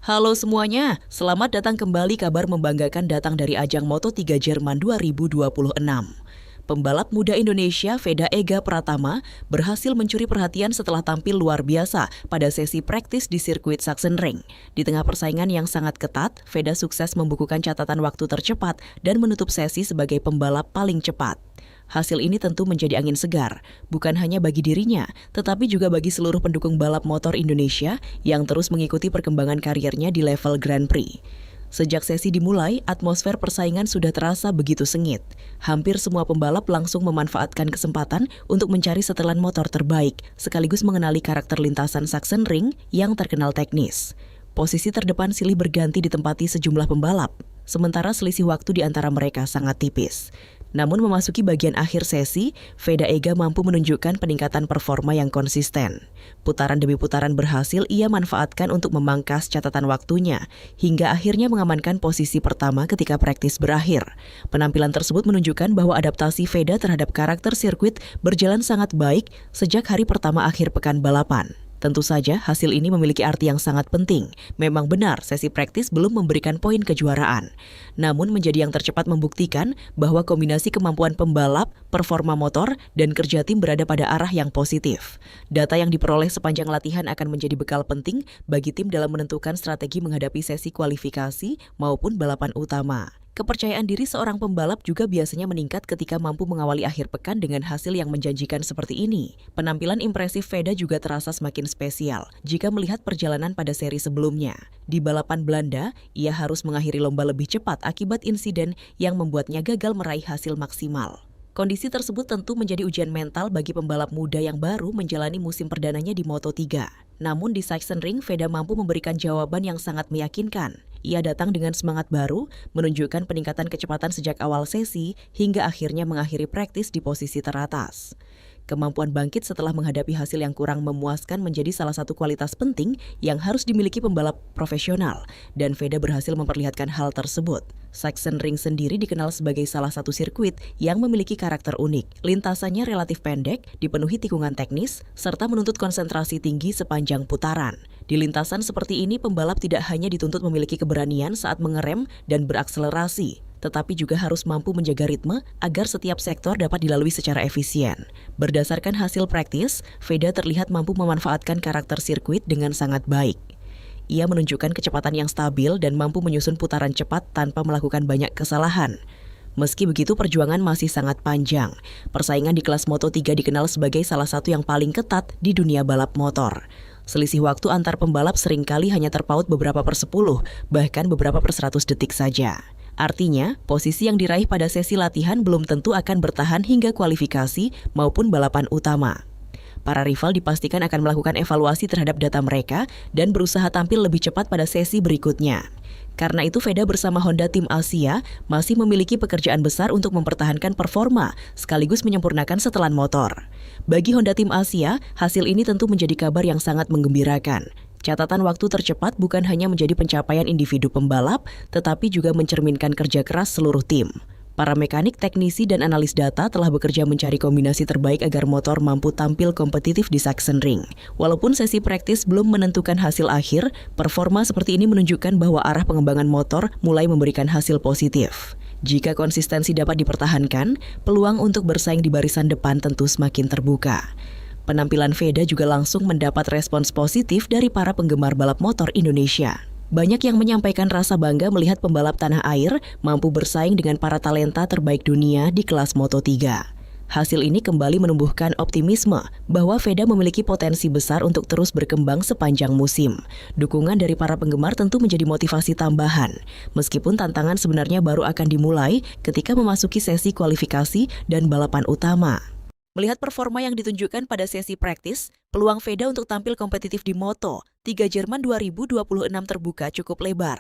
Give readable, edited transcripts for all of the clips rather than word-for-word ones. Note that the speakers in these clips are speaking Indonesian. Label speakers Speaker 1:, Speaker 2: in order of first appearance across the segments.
Speaker 1: Halo semuanya, selamat datang kembali. Kabar membanggakan datang dari ajang Moto3 Jerman 2026. Pembalap muda Indonesia Veda Ega Pratama berhasil mencuri perhatian setelah tampil luar biasa pada sesi praktis di sirkuit Sachsenring. Di tengah persaingan yang sangat ketat, Veda sukses membukukan catatan waktu tercepat dan menutup sesi sebagai pembalap paling cepat. Hasil ini tentu menjadi angin segar, bukan hanya bagi dirinya, tetapi juga bagi seluruh pendukung balap motor Indonesia yang terus mengikuti perkembangan karirnya di level Grand Prix. Sejak sesi dimulai, atmosfer persaingan sudah terasa begitu sengit. Hampir semua pembalap langsung memanfaatkan kesempatan untuk mencari setelan motor terbaik, sekaligus mengenali karakter lintasan Sachsenring yang terkenal teknis. Posisi terdepan silih berganti ditempati sejumlah pembalap, sementara selisih waktu di antara mereka sangat tipis. Namun memasuki bagian akhir sesi, Veda Ega mampu menunjukkan peningkatan performa yang konsisten. Putaran demi putaran berhasil ia manfaatkan untuk memangkas catatan waktunya, hingga akhirnya mengamankan posisi pertama ketika praktis berakhir. Penampilan tersebut menunjukkan bahwa adaptasi Veda terhadap karakter sirkuit berjalan sangat baik sejak hari pertama akhir pekan balapan. Tentu saja hasil ini memiliki arti yang sangat penting. Memang benar sesi praktis belum memberikan poin kejuaraan. Namun menjadi yang tercepat membuktikan bahwa kombinasi kemampuan pembalap, performa motor, dan kerja tim berada pada arah yang positif. Data yang diperoleh sepanjang latihan akan menjadi bekal penting bagi tim dalam menentukan strategi menghadapi sesi kualifikasi maupun balapan utama. Kepercayaan diri seorang pembalap juga biasanya meningkat ketika mampu mengawali akhir pekan dengan hasil yang menjanjikan seperti ini. Penampilan impresif Veda juga terasa semakin spesial jika melihat perjalanan pada seri sebelumnya. Di balapan Belanda, ia harus mengakhiri lomba lebih cepat akibat insiden yang membuatnya gagal meraih hasil maksimal. Kondisi tersebut tentu menjadi ujian mental bagi pembalap muda yang baru menjalani musim perdananya di Moto3. Namun di Sachsenring, Veda mampu memberikan jawaban yang sangat meyakinkan. Ia datang dengan semangat baru, menunjukkan peningkatan kecepatan sejak awal sesi, hingga akhirnya mengakhiri praktis di posisi teratas. Kemampuan bangkit setelah menghadapi hasil yang kurang memuaskan menjadi salah satu kualitas penting yang harus dimiliki pembalap profesional, dan Veda berhasil memperlihatkan hal tersebut. Sachsenring sendiri dikenal sebagai salah satu sirkuit yang memiliki karakter unik. Lintasannya relatif pendek, dipenuhi tikungan teknis, serta menuntut konsentrasi tinggi sepanjang putaran. Di lintasan seperti ini, pembalap tidak hanya dituntut memiliki keberanian saat mengerem dan berakselerasi, tetapi juga harus mampu menjaga ritme agar setiap sektor dapat dilalui secara efisien. Berdasarkan hasil praktis, Veda terlihat mampu memanfaatkan karakter sirkuit dengan sangat baik. Ia menunjukkan kecepatan yang stabil dan mampu menyusun putaran cepat tanpa melakukan banyak kesalahan. Meski begitu, perjuangan masih sangat panjang. Persaingan di kelas Moto3 dikenal sebagai salah satu yang paling ketat di dunia balap motor. Selisih waktu antar pembalap seringkali hanya terpaut beberapa per 10, bahkan beberapa per 100 detik saja. Artinya, posisi yang diraih pada sesi latihan belum tentu akan bertahan hingga kualifikasi maupun balapan utama. Para rival dipastikan akan melakukan evaluasi terhadap data mereka dan berusaha tampil lebih cepat pada sesi berikutnya. Karena itu, Veda bersama Honda Tim Asia masih memiliki pekerjaan besar untuk mempertahankan performa sekaligus menyempurnakan setelan motor. Bagi Honda Tim Asia, hasil ini tentu menjadi kabar yang sangat menggembirakan. Catatan waktu tercepat bukan hanya menjadi pencapaian individu pembalap, tetapi juga mencerminkan kerja keras seluruh tim. Para mekanik, teknisi, dan analis data telah bekerja mencari kombinasi terbaik agar motor mampu tampil kompetitif di Sachsenring. Walaupun sesi praktis belum menentukan hasil akhir, performa seperti ini menunjukkan bahwa arah pengembangan motor mulai memberikan hasil positif. Jika konsistensi dapat dipertahankan, peluang untuk bersaing di barisan depan tentu semakin terbuka. Penampilan Veda juga langsung mendapat respons positif dari para penggemar balap motor Indonesia. Banyak yang menyampaikan rasa bangga melihat pembalap tanah air mampu bersaing dengan para talenta terbaik dunia di kelas Moto3. Hasil ini kembali menumbuhkan optimisme bahwa Veda memiliki potensi besar untuk terus berkembang sepanjang musim. Dukungan dari para penggemar tentu menjadi motivasi tambahan, meskipun tantangan sebenarnya baru akan dimulai ketika memasuki sesi kualifikasi dan balapan utama. Melihat performa yang ditunjukkan pada sesi praktis, peluang Veda untuk tampil kompetitif di Moto3 Jerman 2026 terbuka cukup lebar.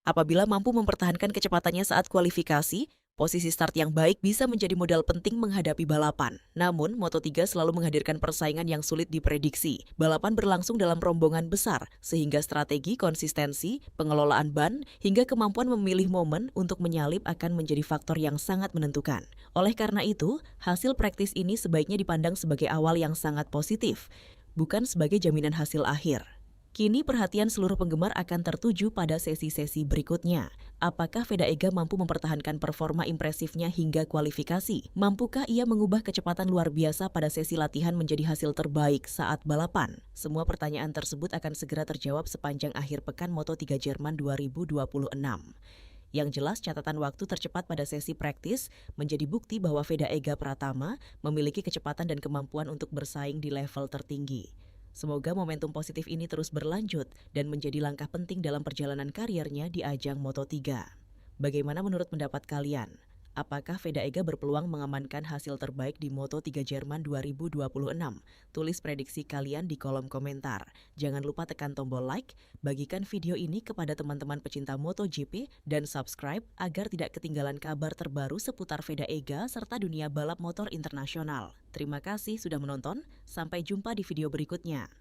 Speaker 1: Apabila mampu mempertahankan kecepatannya saat kualifikasi, posisi start yang baik bisa menjadi modal penting menghadapi balapan. Namun, Moto3 selalu menghadirkan persaingan yang sulit diprediksi. Balapan berlangsung dalam rombongan besar, sehingga strategi, konsistensi, pengelolaan ban, hingga kemampuan memilih momen untuk menyalip akan menjadi faktor yang sangat menentukan. Oleh karena itu, hasil praktis ini sebaiknya dipandang sebagai awal yang sangat positif, bukan sebagai jaminan hasil akhir. Kini perhatian seluruh penggemar akan tertuju pada sesi-sesi berikutnya. Apakah Veda Ega mampu mempertahankan performa impresifnya hingga kualifikasi? Mampukah ia mengubah kecepatan luar biasa pada sesi latihan menjadi hasil terbaik saat balapan? Semua pertanyaan tersebut akan segera terjawab sepanjang akhir pekan Moto3 Jerman 2026. Yang jelas, catatan waktu tercepat pada sesi praktis menjadi bukti bahwa Veda Ega Pratama memiliki kecepatan dan kemampuan untuk bersaing di level tertinggi. Semoga momentum positif ini terus berlanjut dan menjadi langkah penting dalam perjalanan karirnya di ajang Moto3. Bagaimana menurut pendapat kalian? Apakah Veda Ega berpeluang mengamankan hasil terbaik di Moto3 Jerman 2026? Tulis prediksi kalian di kolom komentar. Jangan lupa tekan tombol like, bagikan video ini kepada teman-teman pecinta MotoGP, dan subscribe agar tidak ketinggalan kabar terbaru seputar Veda Ega serta dunia balap motor internasional. Terima kasih sudah menonton, sampai jumpa di video berikutnya.